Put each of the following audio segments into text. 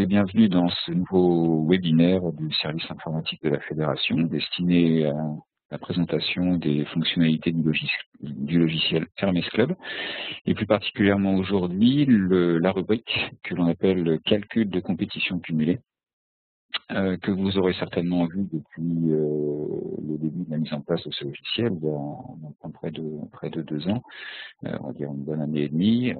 bienvenue dans ce nouveau webinaire du service informatique de la Fédération destiné à la présentation des fonctionnalités du logiciel Hermès Club et plus particulièrement aujourd'hui la rubrique que l'on appelle calcul de compétition cumulée que vous aurez certainement vu depuis le début de la mise en place de ce logiciel il y a près de 2 ans. On va dire une bonne année et demie,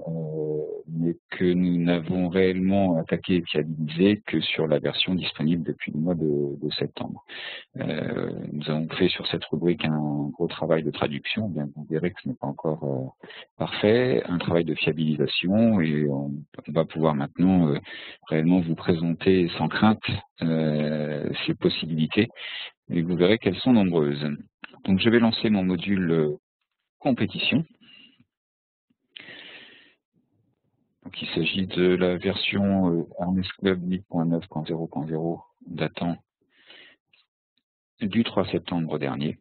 mais que nous n'avons réellement attaqué et fiabilisé que sur la version disponible depuis le mois de septembre. Nous avons fait sur cette rubrique un gros travail de traduction, bien vous verrez que ce n'est pas encore parfait, un travail de fiabilisation, et on va pouvoir maintenant réellement vous présenter sans crainte ces possibilités, et vous verrez qu'elles sont nombreuses. Donc je vais lancer mon module compétition. Donc, il s'agit de la version Hermès Club 8.9.0.0 datant du 3 septembre dernier.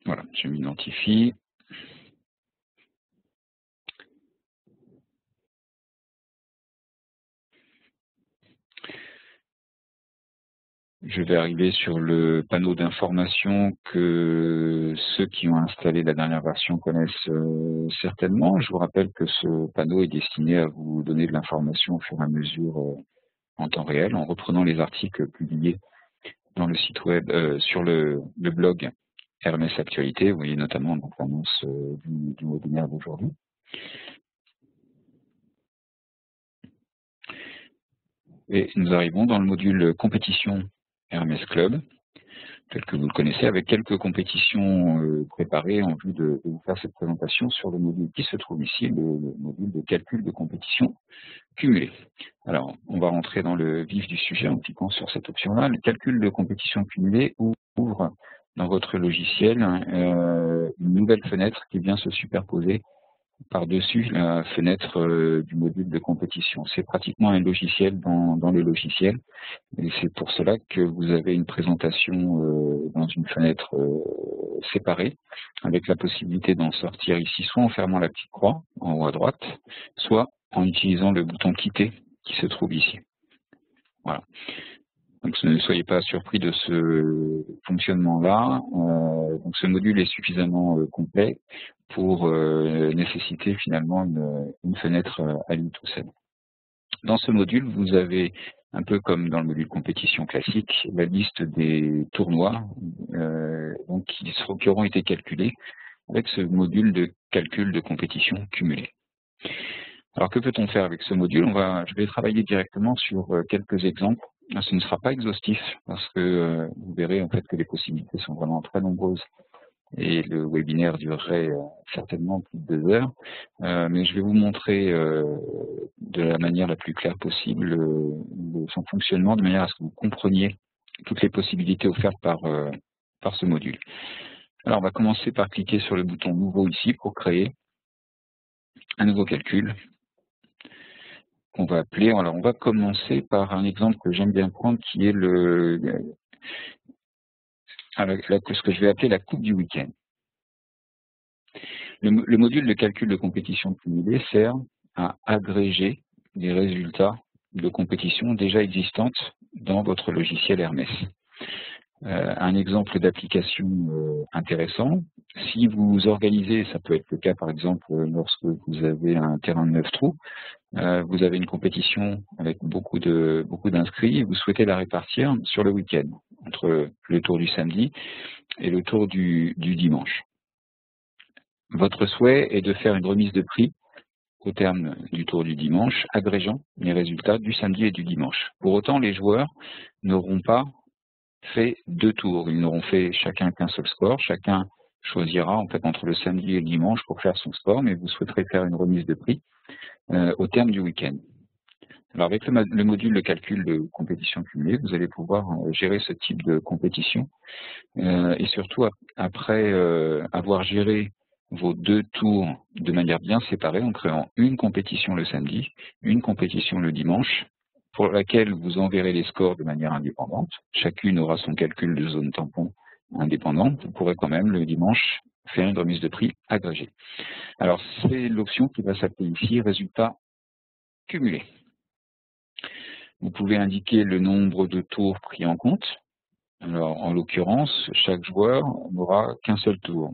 Voilà, je m'identifie. Je vais arriver sur le panneau d'information que ceux qui ont installé la dernière version connaissent certainement. Je vous rappelle que ce panneau est destiné à vous donner de l'information au fur et à mesure en temps réel, en reprenant les articles publiés dans le site web, sur le blog Hermès Actualité. Vous voyez notamment l'annonce du webinaire d'aujourd'hui. Et nous arrivons dans le module compétition Hermès Club, tel que vous le connaissez, avec quelques compétitions préparées en vue de vous faire cette présentation sur le module qui se trouve ici, le module de calcul de compétition cumulée. Alors, on va rentrer dans le vif du sujet en cliquant sur cette option-là. Le calcul de compétition cumulée ouvre dans votre logiciel une nouvelle fenêtre qui vient se superposer par-dessus la fenêtre du module de compétition. C'est pratiquement un logiciel dans le logiciel, et c'est pour cela que vous avez une présentation dans une fenêtre séparée, avec la possibilité d'en sortir ici, soit en fermant la petite croix en haut à droite, soit en utilisant le bouton quitter qui se trouve ici. Voilà. Donc ne soyez pas surpris de ce fonctionnement-là. Donc ce module est suffisamment complet pour nécessiter finalement une fenêtre à lui tout seul. Dans ce module, vous avez, un peu comme dans le module compétition classique, la liste des tournois donc qui auront été calculés avec ce module de calcul de compétition cumulée. Alors que peut-on faire avec ce module? Je vais travailler directement sur quelques exemples. Ce ne sera pas exhaustif parce que vous verrez en fait que les possibilités sont vraiment très nombreuses et le webinaire durerait certainement plus de 2 heures. Mais je vais vous montrer de la manière la plus claire possible son fonctionnement, de manière à ce que vous compreniez toutes les possibilités offertes par ce module. Alors on va commencer par cliquer sur le bouton nouveau ici pour créer un nouveau calcul qu'on va appeler. Alors on va commencer par un exemple que j'aime bien prendre qui est ce que je vais appeler la coupe du week-end. Le module de calcul de compétition cumulée sert à agréger les résultats de compétition déjà existantes dans votre logiciel Hermès. Un exemple d'application intéressant, si vous organisez, ça peut être le cas par exemple lorsque vous avez un terrain de 9 trous, vous avez une compétition avec beaucoup d'inscrits et vous souhaitez la répartir sur le week-end, entre le tour du samedi et le tour du dimanche. Votre souhait est de faire une remise de prix au terme du tour du dimanche, agrégeant les résultats du samedi et du dimanche. Pour autant, les joueurs n'auront pas fait 2 tours. Ils n'auront fait chacun qu'un seul score. Chacun choisira en fait entre le samedi et le dimanche pour faire son score, mais vous souhaiterez faire une remise de prix au terme du week-end. Alors avec le module de calcul de compétition cumulée, vous allez pouvoir gérer ce type de compétition et surtout après avoir géré vos 2 tours de manière bien séparée en créant une compétition le samedi, une compétition le dimanche, pour laquelle vous enverrez les scores de manière indépendante. Chacune aura son calcul de zone tampon indépendante, vous pourrez quand même le dimanche faire une remise de prix agrégée. Alors c'est l'option qui va s'appeler ici résultat cumulé. Vous pouvez indiquer le nombre de tours pris en compte. Alors en l'occurrence, chaque joueur n'aura qu'un seul tour.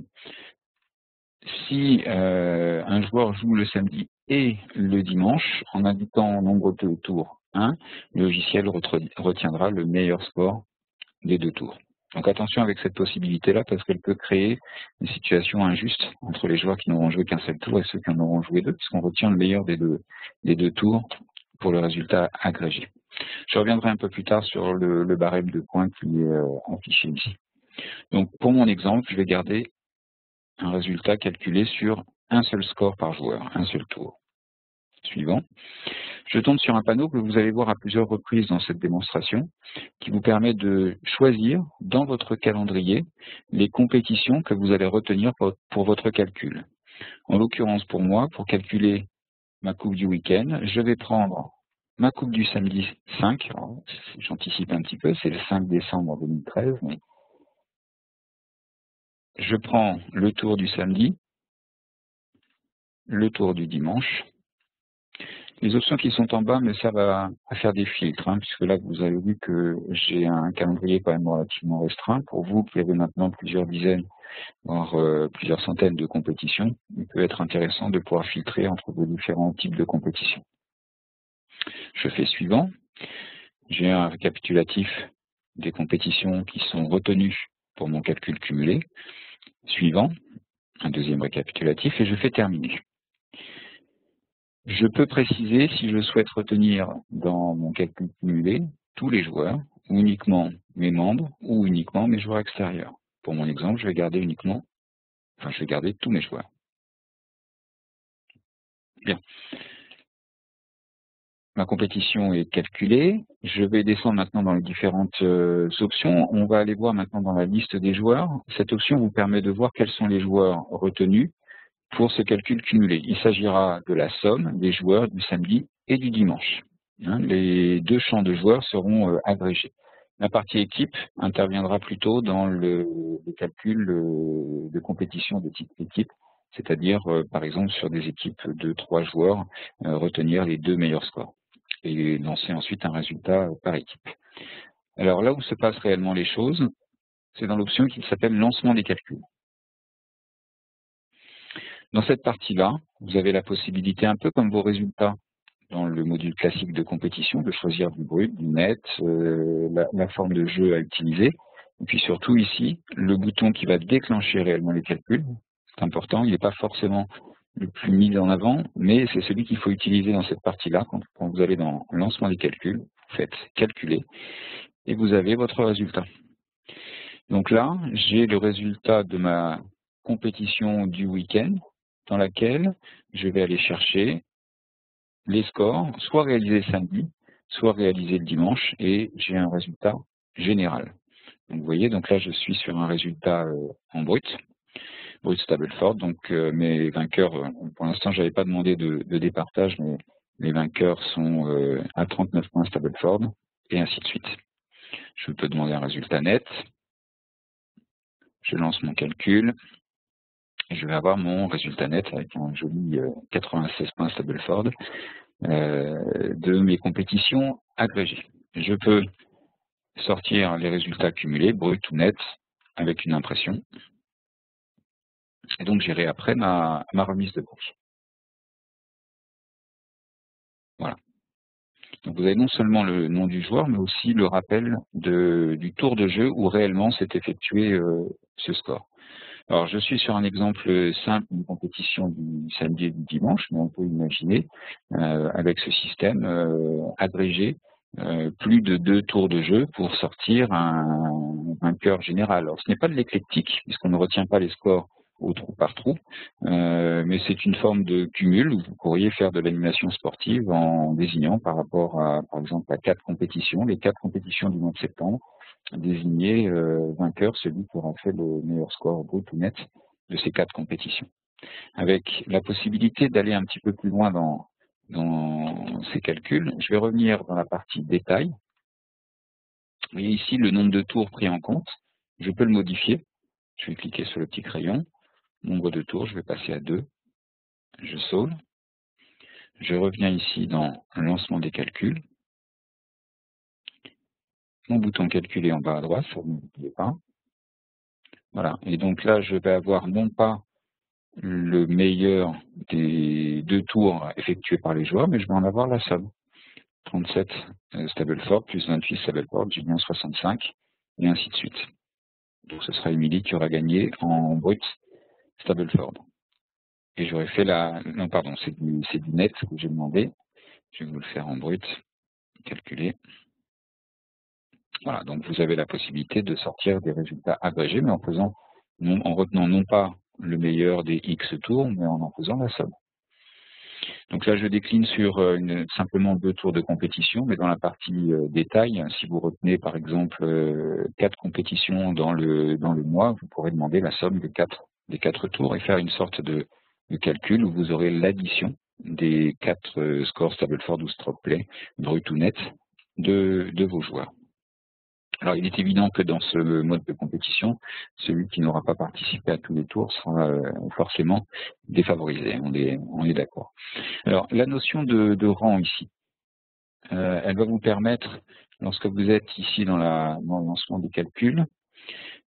Si un joueur joue le samedi et le dimanche, en indiquant nombre de tours 1, le logiciel retiendra le meilleur score des 2 tours. Donc attention avec cette possibilité-là, parce qu'elle peut créer une situation injuste entre les joueurs qui n'auront joué qu'un seul tour et ceux qui en auront joué 2, puisqu'on retient le meilleur des deux tours pour le résultat agrégé. Je reviendrai un peu plus tard sur le barème de points qui est affiché ici. Donc pour mon exemple, je vais garder un résultat calculé sur un seul score par joueur, un seul tour. Suivant. Je tombe sur un panneau que vous allez voir à plusieurs reprises dans cette démonstration, qui vous permet de choisir dans votre calendrier les compétitions que vous allez retenir pour votre calcul. En l'occurrence pour moi, pour calculer ma coupe du week-end, je vais prendre ma coupe du samedi 5, j'anticipe un petit peu, c'est le 5 décembre 2013, mais je prends le tour du samedi, le tour du dimanche. Les options qui sont en bas me servent à faire des filtres, puisque là vous avez vu que j'ai un calendrier quand même relativement restreint. Pour vous qui avez maintenant plusieurs dizaines, voire plusieurs centaines de compétitions, il peut être intéressant de pouvoir filtrer entre vos différents types de compétitions. Je fais suivant. J'ai un récapitulatif des compétitions qui sont retenues pour mon calcul cumulé. Suivant, un deuxième récapitulatif et je fais terminer. Je peux préciser si je souhaite retenir dans mon calcul cumulé tous les joueurs, ou uniquement mes membres, ou uniquement mes joueurs extérieurs. Pour mon exemple, je vais garder tous mes joueurs. Bien. Ma compétition est calculée. Je vais descendre maintenant dans les différentes options. On va aller voir maintenant dans la liste des joueurs. Cette option vous permet de voir quels sont les joueurs retenus pour ce calcul cumulé. Il s'agira de la somme des joueurs du samedi et du dimanche. Les 2 champs de joueurs seront agrégés. La partie équipe interviendra plutôt dans le calcul de compétition de type équipe, c'est-à-dire par exemple sur des équipes de 3 joueurs, retenir les 2 meilleurs scores et lancer ensuite un résultat par équipe. Alors là où se passent réellement les choses, c'est dans l'option qui s'appelle lancement des calculs. Dans cette partie-là, vous avez la possibilité, un peu comme vos résultats dans le module classique de compétition, de choisir du brut, du net, la forme de jeu à utiliser. Et puis surtout ici, le bouton qui va déclencher réellement les calculs. C'est important, il n'est pas forcément le plus mis en avant, mais c'est celui qu'il faut utiliser dans cette partie-là. Quand vous allez dans lancement des calculs, vous faites calculer et vous avez votre résultat. Donc là, j'ai le résultat de ma compétition du week-end dans laquelle je vais aller chercher les scores, soit réalisés samedi, soit réalisés le dimanche, et j'ai un résultat général. Donc vous voyez, donc là je suis sur un résultat en brut Stableford, donc mes vainqueurs, pour l'instant je n'avais pas demandé de départage, mais les vainqueurs sont à 39 points Stableford, et ainsi de suite. Je peux demander un résultat net, je lance mon calcul, et je vais avoir mon résultat net avec un joli 96 points Stableford de mes compétitions agrégées. Je peux sortir les résultats cumulés, brut ou net, avec une impression. Et donc j'irai après ma remise de prix. Voilà. Donc vous avez non seulement le nom du joueur, mais aussi le rappel du tour de jeu où réellement s'est effectué ce score. Alors je suis sur un exemple simple d'une compétition du samedi et du dimanche, mais on peut imaginer avec ce système agrégé plus de 2 tours de jeu pour sortir un vainqueur général. Alors ce n'est pas de l'éclectique, puisqu'on ne retient pas les scores au trou par trou, mais c'est une forme de cumul où vous pourriez faire de l'animation sportive en désignant par rapport à, par exemple, à 4 compétitions, les 4 compétitions du mois de septembre, désigner vainqueur, celui qui aura fait le meilleur score brut ou net de ces 4 compétitions. Avec la possibilité d'aller un petit peu plus loin dans ces calculs, je vais revenir dans la partie détail. Vous voyez ici le nombre de tours pris en compte. je peux le modifier. Je vais cliquer sur le petit crayon. Nombre de tours, je vais passer à 2. Je sauve. Je reviens ici dans lancement des calculs. Mon bouton calculer en bas à droite, ça ne n'oubliez pas. Voilà. Et donc là, je vais avoir non pas le meilleur des 2 tours effectués par les joueurs, mais je vais en avoir la somme. 37 Stableford plus 28 Stableford, j'ai bien 65, et ainsi de suite. Donc ce sera Émilie qui aura gagné en brut Stableford. Et j'aurais fait la... Non, pardon, c'est du net que j'ai demandé. Je vais vous le faire en brut, calculer. Voilà, donc vous avez la possibilité de sortir des résultats agrégés, mais en retenant non pas le meilleur des X tours, mais en faisant la somme. Donc là, je décline sur simplement 2 tours de compétition, mais dans la partie détail, si vous retenez par exemple 4 compétitions dans le mois, vous pourrez demander la somme des 4 tours et faire une sorte de calcul où vous aurez l'addition des 4 scores Stableford ou stroke play, brut ou net, de vos joueurs. Alors, il est évident que dans ce mode de compétition, celui qui n'aura pas participé à tous les tours sera forcément défavorisé, on est d'accord. Alors, la notion de rang ici, elle va vous permettre, lorsque vous êtes ici dans le lancement des calculs,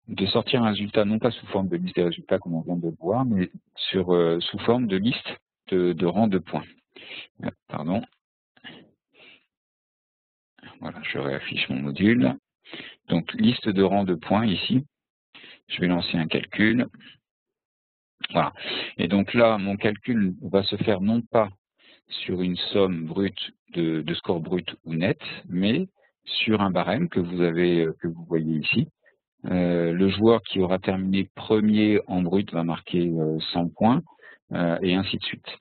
de sortir un résultat non pas sous forme de liste des résultats comme on vient de le voir, mais sous forme de liste de rang de points. Pardon. Voilà, je réaffiche mon module. Donc, liste de rang de points ici. Je vais lancer un calcul. Voilà. Et donc là, mon calcul va se faire non pas sur une somme brute de score brut ou net, mais sur un barème que vous voyez ici. Le joueur qui aura terminé premier en brut va marquer 100 points, et ainsi de suite.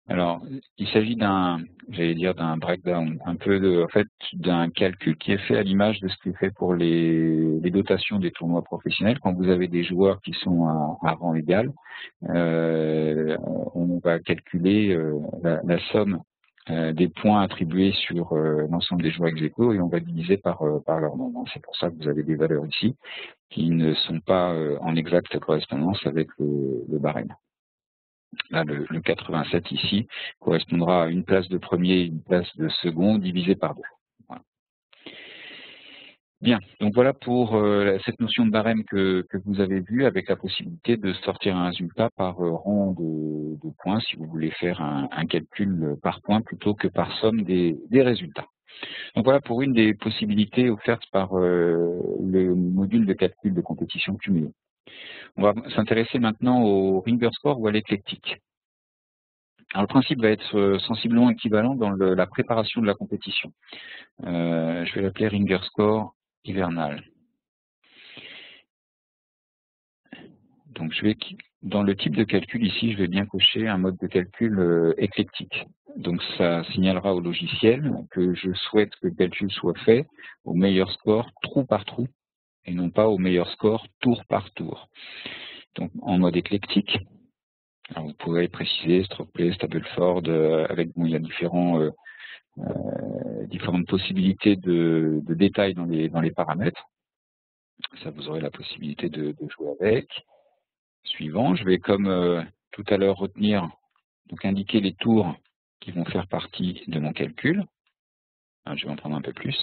Alors, il s'agit d'un breakdown, en fait, d'un calcul qui est fait à l'image de ce qui est fait pour les dotations des tournois professionnels. Quand vous avez des joueurs qui sont à rang égal, on va calculer la somme des points attribués sur l'ensemble des joueurs ex aequo et on va diviser par leur nombre. C'est pour ça que vous avez des valeurs ici qui ne sont pas en exacte correspondance avec le barème. Là, le 87 ici correspondra à une place de premier et une place de second divisé par 2. Voilà. Bien, donc voilà pour cette notion de barème que vous avez vue avec la possibilité de sortir un résultat par rang de points si vous voulez faire un calcul par point plutôt que par somme des résultats. Donc voilà pour une des possibilités offertes par le module de calcul de compétition cumulée. On va s'intéresser maintenant au ringer score ou à l'éclectique. Alors le principe va être sensiblement équivalent dans la préparation de la compétition. Je vais l'appeler ringer score hivernal. Donc dans le type de calcul ici, je vais bien cocher un mode de calcul éclectique. Donc ça signalera au logiciel que je souhaite que le calcul soit fait au meilleur score trou par trou et non pas au meilleur score tour par tour. Donc en mode éclectique, alors vous pouvez préciser stroke play, Stableford, il y a différentes possibilités de détails dans les paramètres. Ça, vous aurez la possibilité de jouer avec. Suivant, je vais comme tout à l'heure indiquer les tours qui vont faire partie de mon calcul. Alors, je vais en prendre un peu plus.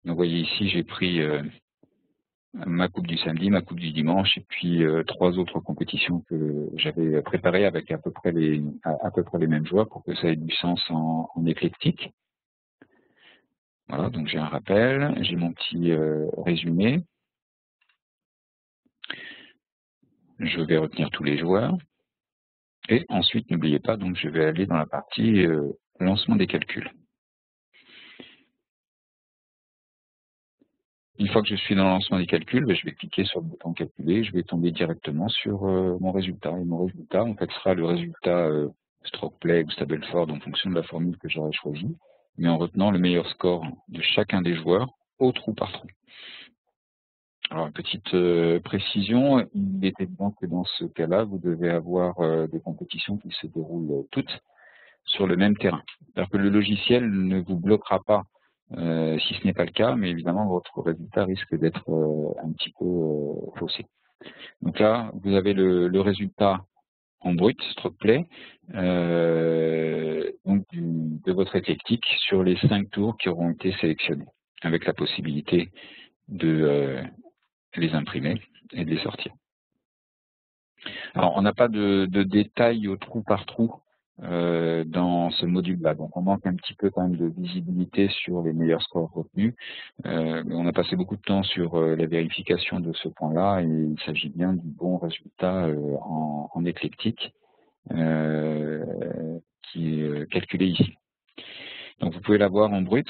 Donc, vous voyez ici, j'ai pris ma coupe du samedi, ma coupe du dimanche, et puis 3 autres compétitions que j'avais préparées avec à peu près les mêmes joueurs pour que ça ait du sens en éclectique. Voilà, donc j'ai un rappel, j'ai mon petit résumé. Je vais retenir tous les joueurs. Et ensuite, n'oubliez pas, donc je vais aller dans la partie lancement des calculs. Une fois que je suis dans le lancement des calculs, je vais cliquer sur le bouton calculer, je vais tomber directement sur mon résultat. Et mon résultat, en fait, sera le résultat stroke play ou Stableford en fonction de la formule que j'aurai choisie, mais en retenant le meilleur score de chacun des joueurs au trou par trou. Alors, petite précision, il est évident que dans ce cas-là, vous devez avoir des compétitions qui se déroulent toutes sur le même terrain. C'est-à-dire que le logiciel ne vous bloquera pas si ce n'est pas le cas, mais évidemment votre résultat risque d'être un petit peu faussé. Donc là, vous avez le résultat en brut, stroke play, donc de votre éclectique sur les 5 tours qui auront été sélectionnés, avec la possibilité de les imprimer et de les sortir. Alors, on n'a pas de détails au trou par trou dans ce module-là, donc on manque un petit peu quand même de visibilité sur les meilleurs scores retenus. Mais on a passé beaucoup de temps sur la vérification de ce point-là, et il s'agit bien du bon résultat en éclectique qui est calculé ici. Donc vous pouvez l'avoir en brut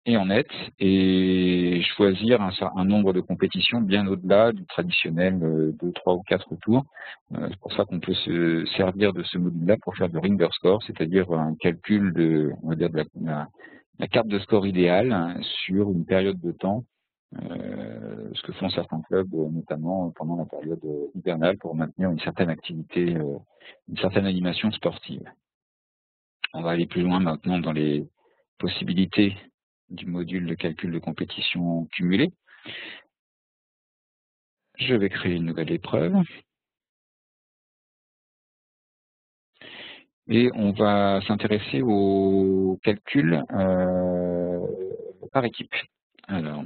et en net, et choisir un nombre de compétitions bien au-delà du traditionnel 2, 3 ou 4 tours. C'est pour ça qu'on peut se servir de ce module-là pour faire du ringer score, c'est-à-dire un calcul de, on va dire, de la carte de score idéale sur une période de temps, ce que font certains clubs, notamment pendant la période hivernale, pour maintenir une certaine activité, une certaine animation sportive. On va aller plus loin maintenant dans les possibilités du module de calcul de compétition cumulée. Je vais créer une nouvelle épreuve. Et on va s'intéresser au calcul par équipe. Alors,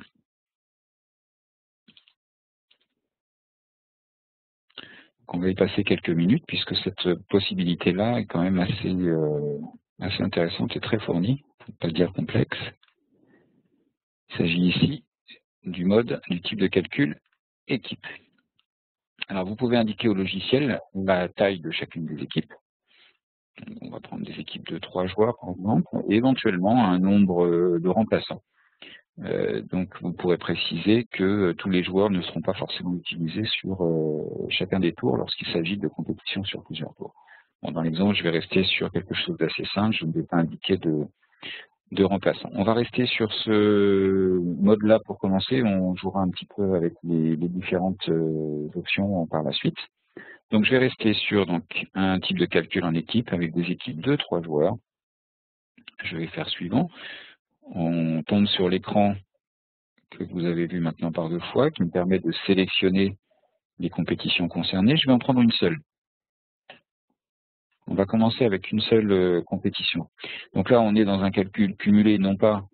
on va y passer quelques minutes puisque cette possibilité-là est quand même assez intéressante et très fournie, pour ne pas dire complexe. Il s'agit ici du type de calcul équipe. Alors, vous pouvez indiquer au logiciel la taille de chacune des équipes. On va prendre des équipes de 3 joueurs, par exemple, et éventuellement un nombre de remplaçants. Donc, vous pourrez préciser que tous les joueurs ne seront pas forcément utilisés sur chacun des tours lorsqu'il s'agit de compétition sur plusieurs tours. Bon, dans l'exemple, je vais rester sur quelque chose d'assez simple, je ne vais pas indiquer de remplaçants. On va rester sur ce mode-là pour commencer, on jouera un petit peu avec les différentes options par la suite. Donc, je vais rester sur un type de calcul en équipe avec des équipes de 3 joueurs. Je vais faire suivant. On tombe sur l'écran que vous avez vu maintenant par 2 fois, qui me permet de sélectionner les compétitions concernées. Je vais en prendre une seule. On va commencer avec une seule compétition. Donc là, on est dans un calcul cumulé, non pas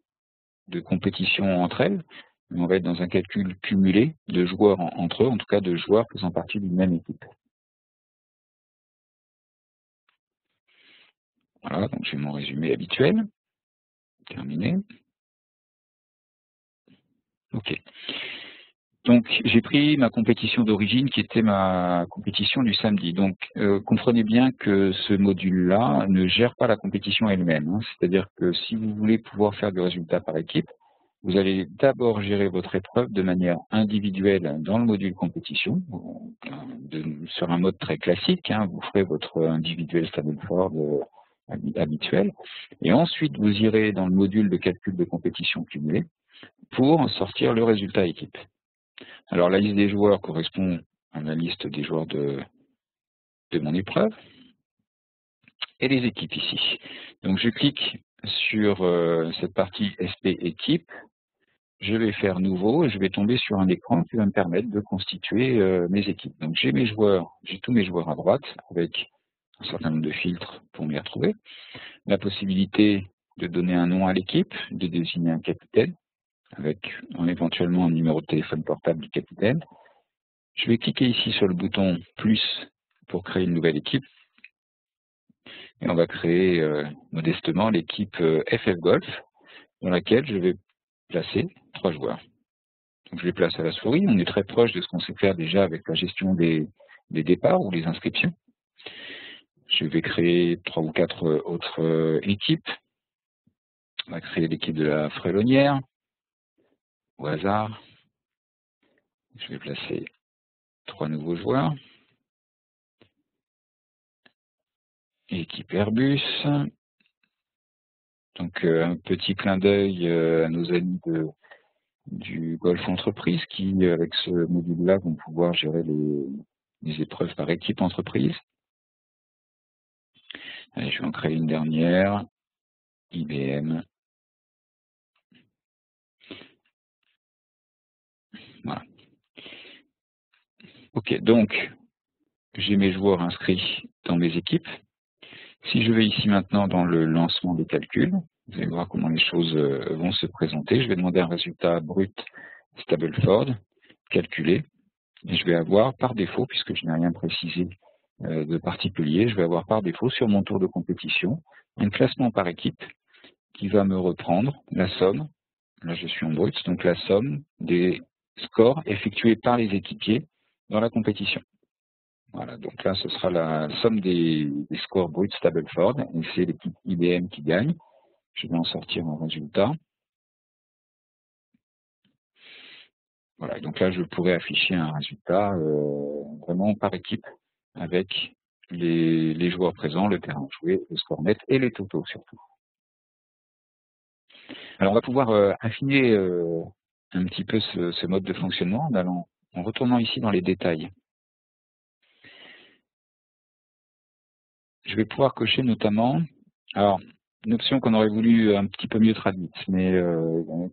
de compétitions entre elles, mais on va être dans un calcul cumulé de joueurs entre eux, en tout cas de joueurs faisant partie d'une même équipe. Voilà, donc j'ai mon résumé habituel. Terminé. OK. Donc j'ai pris ma compétition d'origine qui était ma compétition du samedi. Donc comprenez bien que ce module-là ne gère pas la compétition elle-même. Hein. C'est-à-dire que si vous voulez pouvoir faire du résultat par équipe, vous allez d'abord gérer votre épreuve de manière individuelle dans le module compétition, sur un mode très classique. Hein. Vous ferez votre individuel Stableford habituel. Et ensuite, vous irez dans le module de calcul de compétition cumulée pour sortir le résultat équipe. Alors, la liste des joueurs correspond à la liste des joueurs de mon épreuve et les équipes ici. Donc, je clique sur cette partie SP équipe. Je vais faire nouveau et je vais tomber sur un écran qui va me permettre de constituer mes équipes. Donc, j'ai tous mes joueurs à droite avec un certain nombre de filtres pour m'y retrouver. La possibilité de donner un nom à l'équipe, de désigner un capitaine avec éventuellement un numéro de téléphone portable du capitaine. Je vais cliquer ici sur le bouton plus pour créer une nouvelle équipe. Et on va créer modestement l'équipe FF Golf, dans laquelle je vais placer 3 joueurs. Donc je les place à la souris. On est très proche de ce qu'on sait faire déjà avec la gestion des départs ou des inscriptions. Je vais créer 3 ou 4 autres équipes. On va créer l'équipe de la Frélonnière, au hasard. Je vais placer 3 nouveaux joueurs. Équipe Airbus. Donc un petit clin d'œil à nos amis du Golf Entreprise qui, avec ce module-là, vont pouvoir gérer les épreuves par équipe entreprise. Allez, je vais en créer une dernière. IBM. Voilà. Ok, donc j'ai mes joueurs inscrits dans mes équipes. Si je vais ici maintenant dans le lancement des calculs, vous allez voir comment les choses vont se présenter. Je vais demander un résultat brut Stableford, calculé, et je vais avoir par défaut, puisque je n'ai rien précisé de particulier, je vais avoir par défaut sur mon tour de compétition un classement par équipe qui va me reprendre la somme, là je suis en brut, donc la somme des scores effectués par les équipiers dans la compétition. Voilà, donc là ce sera la somme des scores bruts Stableford, et c'est l'équipe IBM qui gagne. Je vais en sortir un résultat. Voilà, donc là je pourrais afficher un résultat vraiment par équipe avec les joueurs présents, le terrain joué, le score net et les totaux surtout. Alors on va pouvoir affiner un petit peu ce mode de fonctionnement en retournant ici dans les détails. Je vais pouvoir cocher notamment, alors une option qu'on aurait voulu un petit peu mieux traduite, mais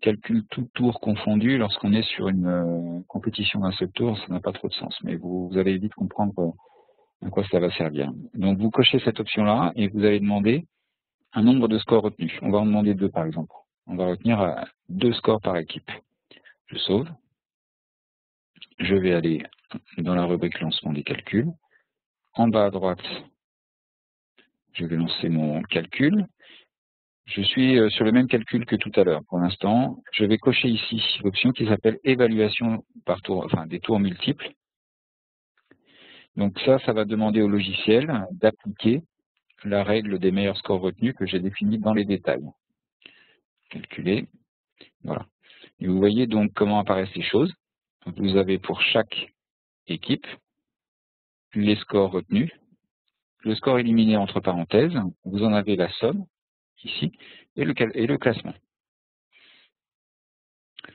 calcul tout tour confondu lorsqu'on est sur une compétition d'un seul tour, ça n'a pas trop de sens, mais vous allez vite comprendre à quoi ça va servir. Donc vous cochez cette option-là et vous allez demander un nombre de scores retenus. On va en demander 2 par exemple. On va retenir 2 scores par équipe. Je sauve. Je vais aller dans la rubrique lancement des calculs. En bas à droite, je vais lancer mon calcul. Je suis sur le même calcul que tout à l'heure. Pour l'instant, je vais cocher ici l'option qui s'appelle évaluation par tour, enfin des tours multiples. Donc ça va demander au logiciel d'appliquer la règle des meilleurs scores retenus que j'ai définie dans les détails. Calculer, voilà. Et vous voyez donc comment apparaissent les choses. Vous avez pour chaque équipe les scores retenus, le score éliminé entre parenthèses, vous en avez la somme ici et le classement.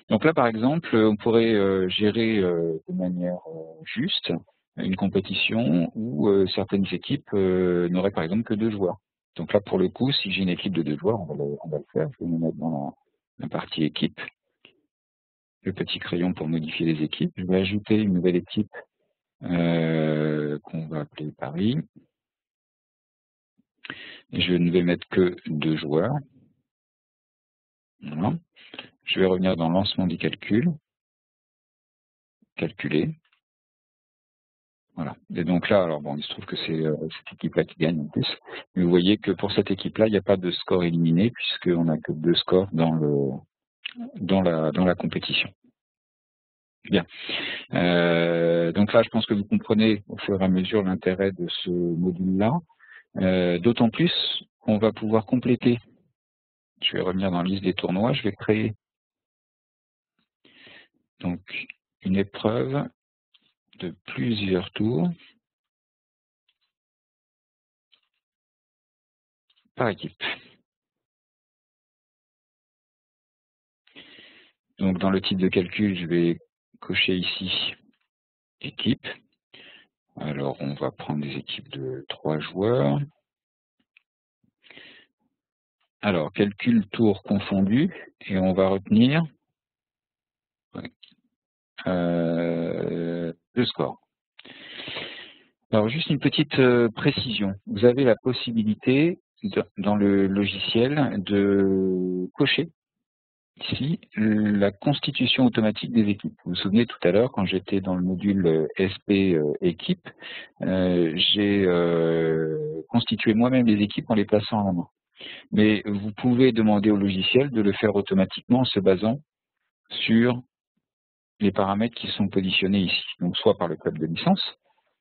Donc là, par exemple, on pourrait gérer de manière juste une compétition où certaines équipes n'auraient par exemple que 2 joueurs. Donc là, pour le coup, si j'ai une équipe de 2 joueurs, on va le faire. Je vais me mettre dans la partie équipe, le petit crayon pour modifier les équipes. Je vais ajouter une nouvelle équipe qu'on va appeler Paris. Et je ne vais mettre que 2 joueurs. Voilà. Je vais revenir dans lancement du calcul, calculer. Voilà. Et donc là, alors bon, il se trouve que c'est cette équipe-là qui gagne en plus. Mais vous voyez que pour cette équipe-là, il n'y a pas de score éliminé puisqu'on n'a que 2 scores dans la compétition. Bien. Donc là, je pense que vous comprenez au fur et à mesure l'intérêt de ce module-là. D'autant plus qu'on va pouvoir compléter. Je vais revenir dans la liste des tournois. Je vais créer donc une épreuve de plusieurs tours par équipe. Donc dans le type de calcul, je vais cocher ici équipe. Alors on va prendre des équipes de 3 joueurs. Alors calcul tour confondu et on va retenir 2 scores. Alors juste une petite précision. Vous avez la possibilité dans le logiciel de cocher ici la constitution automatique des équipes. Vous vous souvenez tout à l'heure, quand j'étais dans le module SP équipe, j'ai constitué moi-même les équipes en les plaçant à la main. Mais vous pouvez demander au logiciel de le faire automatiquement en se basant sur les paramètres qui sont positionnés ici. Donc soit par le code de licence,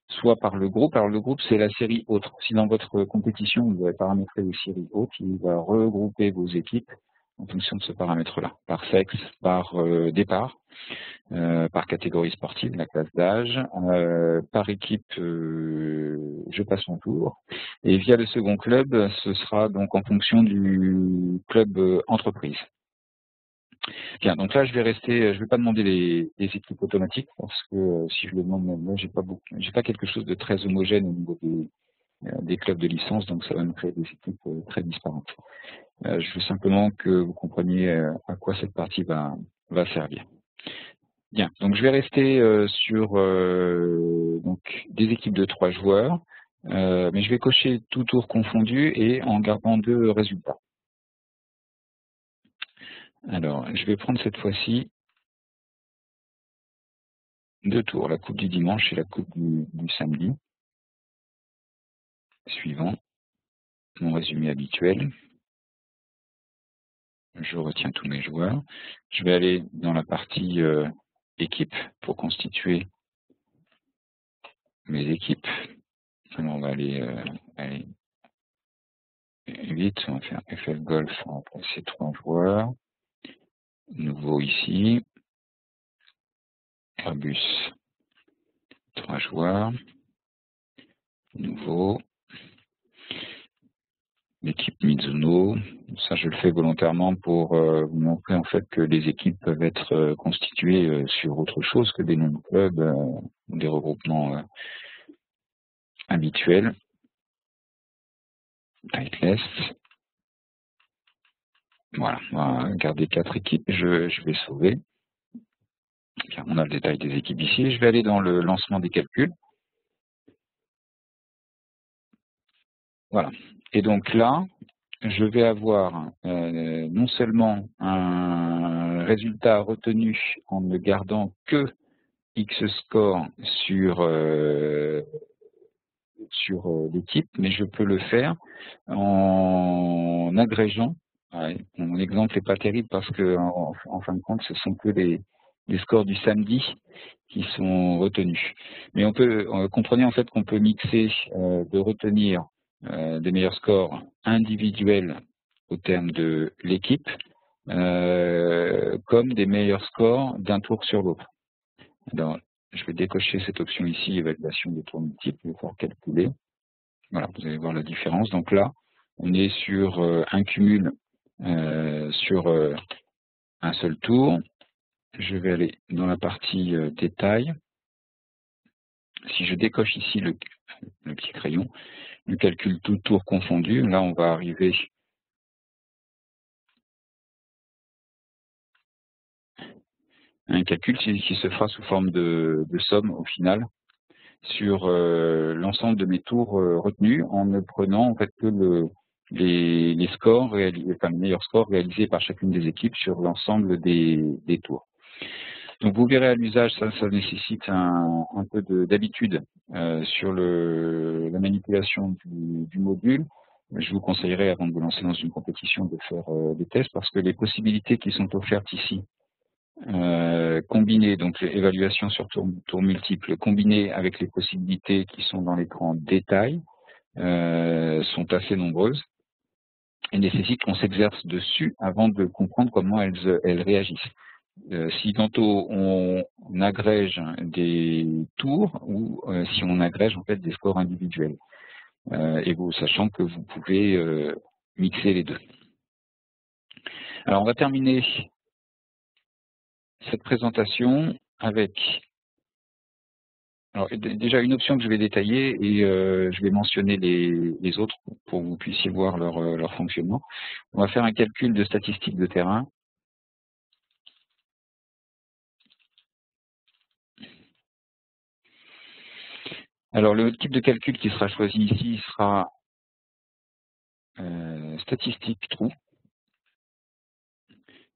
soit par le groupe. Alors le groupe, c'est la série autre. Si dans votre compétition, vous avez paramétré les séries autres, il va regrouper vos équipes en fonction de ce paramètre-là, par sexe, par départ, par catégorie sportive, la classe d'âge, par équipe, je passe mon tour, et via le second club, ce sera donc en fonction du club entreprise. Bien, donc là je vais pas demander les équipes automatiques parce que si je le demande même là, j'ai pas quelque chose de très homogène au niveau des clubs de licence, donc ça va me créer des équipes très disparates. Je veux simplement que vous compreniez à quoi cette partie va servir. Bien, donc je vais rester sur donc des équipes de 3 joueurs, mais je vais cocher tout tour confondu et en gardant 2 résultats. Alors, je vais prendre cette fois-ci 2 tours, la coupe du dimanche et la coupe du samedi. Suivant, mon résumé habituel. Je retiens tous mes joueurs. Je vais aller dans la partie équipe pour constituer mes équipes. Alors on va aller vite, on va faire FL Golf, on va passer 3 joueurs. Nouveau ici. Airbus, 3 joueurs. Nouveau. L'équipe Mizuno. Ça, je le fais volontairement pour vous montrer en fait que les équipes peuvent être constituées sur autre chose que des noms de clubs ou des regroupements habituels. Titleist. Voilà, on va garder 4 équipes. Je vais sauver. Bien, on a le détail des équipes ici. Je vais aller dans le lancement des calculs. Voilà. Et donc là, je vais avoir non seulement un résultat retenu en ne gardant que X score sur l'équipe, mais je peux le faire en agrégeant. Ouais, mon exemple n'est pas terrible parce que en fin de compte, ce sont que les scores du samedi qui sont retenus. Mais on peut comprenez en fait qu'on peut mixer de retenir des meilleurs scores individuels au terme de l'équipe, comme des meilleurs scores d'un tour sur l'autre. Alors, je vais décocher cette option ici, évaluation des tours multiples, je vais faire calculer. Voilà, vous allez voir la différence. Donc là, on est sur un cumul sur un seul tour. Je vais aller dans la partie détail. Si je décoche ici le petit crayon, le calcul tout tour confondu, là on va arriver à un calcul qui se fera sous forme de somme au final sur l'ensemble de mes tours retenus en ne prenant en fait que les scores réalisés, enfin les meilleurs scores réalisés par chacune des équipes sur l'ensemble des tours. Donc vous verrez à l'usage, ça nécessite un peu d'habitude sur la manipulation du module. Je vous conseillerais, avant de vous lancer dans une compétition, de faire des tests parce que les possibilités qui sont offertes ici, combinées, donc évaluation sur tour multiple, combinées avec les possibilités qui sont dans l'écran détail, sont assez nombreuses et nécessitent qu'on s'exerce dessus avant de comprendre comment elles réagissent. Si tantôt on agrège des tours ou si on agrège en fait des scores individuels. Et vous, sachant que vous pouvez mixer les deux. Alors on va terminer cette présentation avec déjà une option que je vais détailler et je vais mentionner les autres pour que vous puissiez voir leur fonctionnement. On va faire un calcul de statistiques de terrain. Alors le type de calcul qui sera choisi ici sera statistique trou.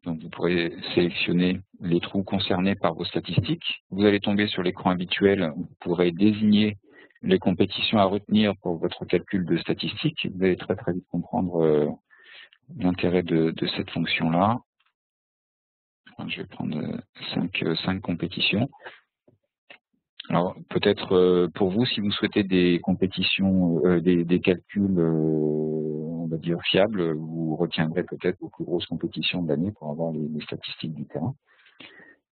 Donc vous pourrez sélectionner les trous concernés par vos statistiques. Vous allez tomber sur l'écran habituel, vous pourrez désigner les compétitions à retenir pour votre calcul de statistiques. Vous allez très très vite comprendre l'intérêt de cette fonction-là. Je vais prendre 5 compétitions. Alors peut-être pour vous, si vous souhaitez des compétitions, des calculs, on va dire fiables, vous retiendrez peut-être vos plus grosses compétitions de l'année pour avoir les statistiques du terrain.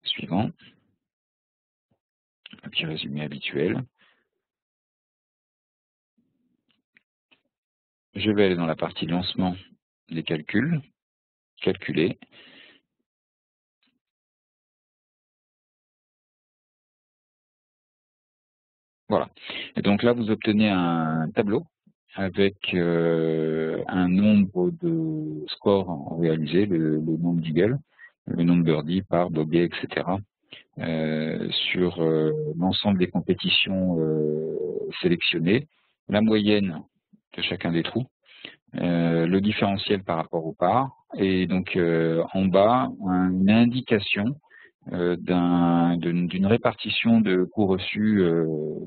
Suivant, un petit résumé habituel. Je vais aller dans la partie lancement des calculs, calculer. Voilà. Et donc là, vous obtenez un tableau avec un nombre de scores réalisés, le nombre d'eagles, le nombre de birdies, par bogey, etc. Sur l'ensemble des compétitions sélectionnées, la moyenne de chacun des trous, le différentiel par rapport au par, et donc en bas, une indication d'une répartition de coûts reçus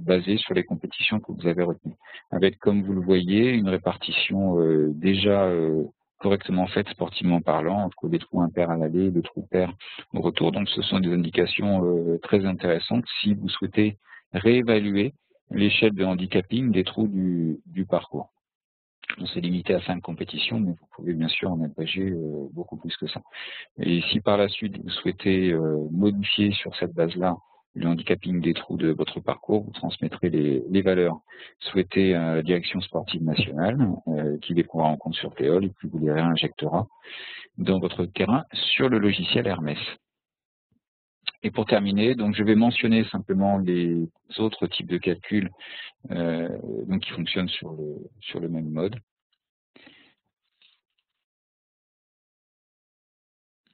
basée sur les compétitions que vous avez retenues, avec, comme vous le voyez, une répartition déjà correctement faite sportivement parlant entre les trous impairs à l'aller et les trous pairs au retour. Donc ce sont des indications très intéressantes si vous souhaitez réévaluer l'échelle de handicapping des trous du parcours. On s'est limité à 5 compétitions, mais vous pouvez bien sûr en agréger beaucoup plus que ça. Et si par la suite vous souhaitez modifier sur cette base-là le handicapping des trous de votre parcours, vous transmettrez les valeurs souhaitées à la direction sportive nationale, qui les prendra en compte sur Théol et qui vous les réinjectera dans votre terrain sur le logiciel Hermès. Et pour terminer, donc je vais mentionner simplement les autres types de calculs donc qui fonctionnent sur le même mode.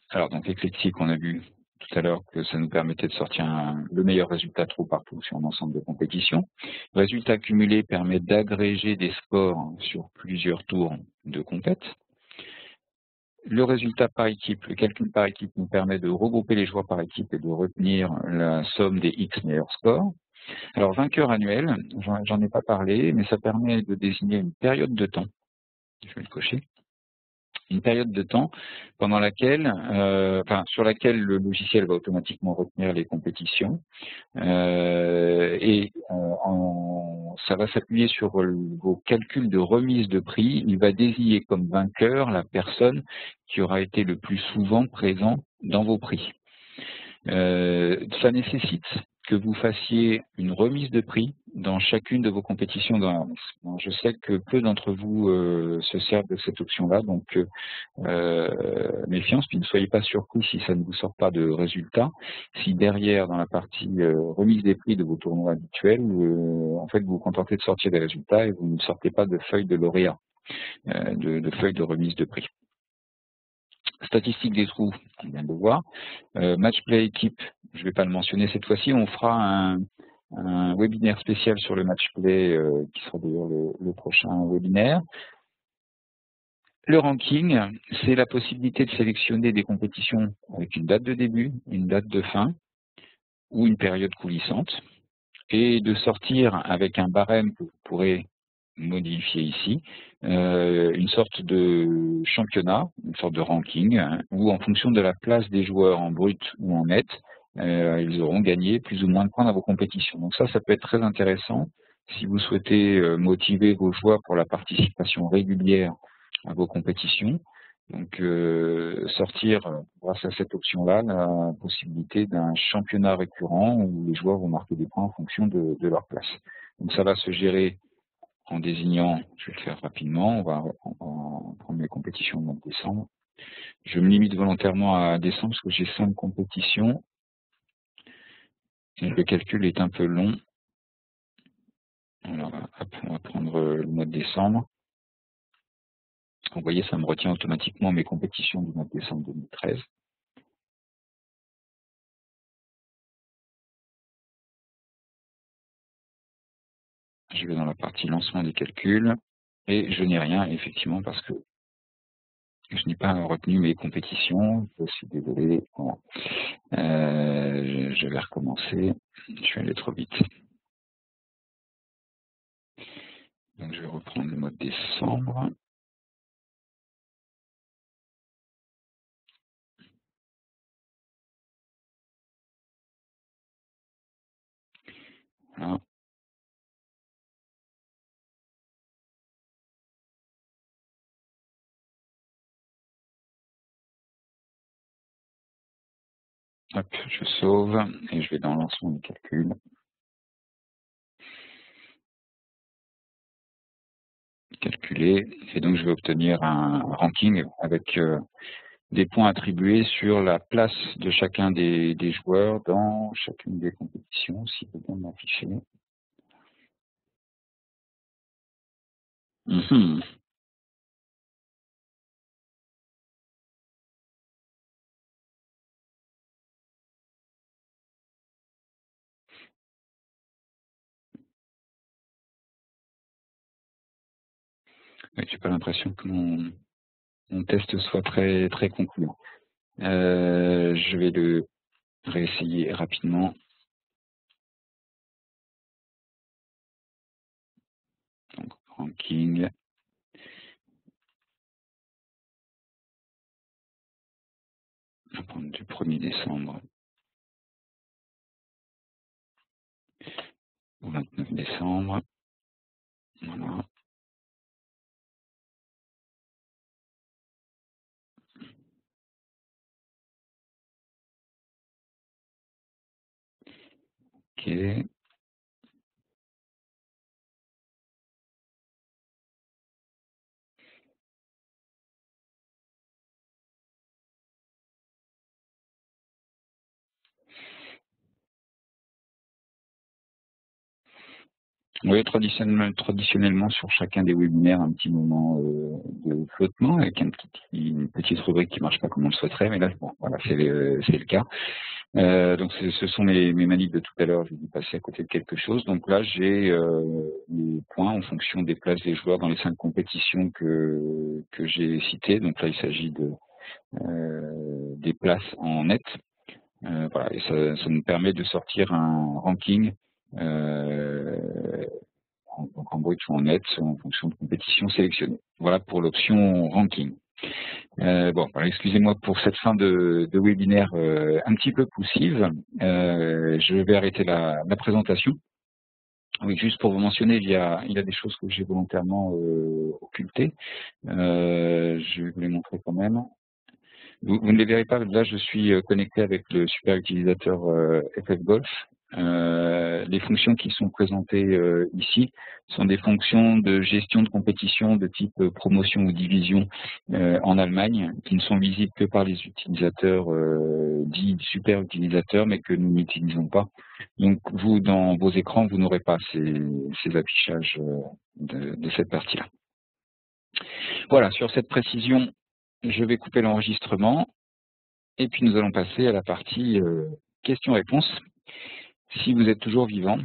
Alors, donc Eclectic, on a vu tout à l'heure que ça nous permettait de sortir le meilleur résultat trou par trou sur un ensemble de compétitions. Le résultat cumulé permet d'agréger des scores sur plusieurs tours de compète. Le résultat par équipe, le calcul par équipe nous permet de regrouper les joueurs par équipe et de retenir la somme des X meilleurs scores. Alors, vainqueur annuel, j'en ai pas parlé, mais ça permet de désigner une période de temps. Je vais le cocher. Une période de temps pendant laquelle, sur laquelle le logiciel va automatiquement retenir les compétitions ça va s'appuyer sur vos calculs de remise de prix. Il va désigner comme vainqueur la personne qui aura été le plus souvent présent dans vos prix. Ça nécessite que vous fassiez une remise de prix dans chacune de vos compétitions dans Hermès. Bon, je sais que peu d'entre vous se servent de cette option-là, donc méfiance, puis ne soyez pas surpris si ça ne vous sort pas de résultat. Si derrière, dans la partie remise des prix de vos tournois habituels, en fait, vous vous contentez de sortir des résultats et vous ne sortez pas de feuilles de lauréat, de feuilles de remise de prix. Statistiques des trous, on vient de le voir. Match play équipe, je ne vais pas le mentionner cette fois-ci, on fera un webinaire spécial sur le match play qui sera d'ailleurs le prochain webinaire. Le ranking, c'est la possibilité de sélectionner des compétitions avec une date de début, une date de fin ou une période coulissante et de sortir avec un barème que vous pourrez modifier ici, une sorte de championnat, une sorte de ranking, hein, où en fonction de la place des joueurs en brut ou en net, ils auront gagné plus ou moins de points dans vos compétitions. Donc ça peut être très intéressant si vous souhaitez motiver vos joueurs pour la participation régulière à vos compétitions. Donc sortir, grâce à cette option-là, la possibilité d'un championnat récurrent où les joueurs vont marquer des points en fonction de leur place. Donc ça va se gérer en désignant, je vais le faire rapidement, on va prendre les compétitions au mois de décembre. Je me limite volontairement à décembre parce que j'ai 5 compétitions. Et le calcul est un peu long. Alors, hop, on va prendre le mois de décembre. Vous voyez, ça me retient automatiquement mes compétitions du mois de décembre 2013. Je vais dans la partie lancement des calculs et je n'ai rien, effectivement, parce que je n'ai pas retenu mes compétitions. Je suis désolé. Voilà. Je vais recommencer. Je vais aller trop vite. Donc, je vais reprendre le mois de décembre. Voilà. Hop, je sauve et je vais dans lancement du calcul. Calculer. Et donc, je vais obtenir un ranking avec des points attribués sur la place de chacun des joueurs dans chacune des compétitions, si vous pouvez m'afficher. Mhm. Ouais, j'ai pas l'impression que mon test soit très très concluant. Je vais le réessayer rapidement. Donc, ranking, à prendre du 1er décembre au 29 décembre. Voilà. Ok. Oui, traditionnellement sur chacun des webinaires, un petit moment de flottement avec une petite rubrique qui marche pas comme on le souhaiterait, mais là, bon, voilà, c'est le cas. Donc, ce sont mes manipes de tout à l'heure. J'ai dû passer à côté de quelque chose. Donc là, j'ai les points en fonction des places des joueurs dans les 5 compétitions que j'ai citées. Donc là, il s'agit des places en net. Voilà, et ça nous permet de sortir un ranking en brut ou en net en fonction de compétitions sélectionnées. Voilà pour l'option ranking. Bon, alors, excusez-moi pour cette fin de webinaire un petit peu poussive. Je vais arrêter la présentation. Oui, juste pour vous mentionner, il y a des choses que j'ai volontairement occultées. Je vais vous les montrer quand même. Vous ne les verrez pas, là je suis connecté avec le super utilisateur FF Golf. Les fonctions qui sont présentées ici sont des fonctions de gestion de compétition de type promotion ou division en Allemagne, qui ne sont visibles que par les utilisateurs dits super utilisateurs, mais que nous n'utilisons pas. Donc vous, dans vos écrans, vous n'aurez pas ces affichages de cette partie-là. Voilà, sur cette précision, je vais couper l'enregistrement. Et puis nous allons passer à la partie questions-réponses. Si vous êtes toujours vivant,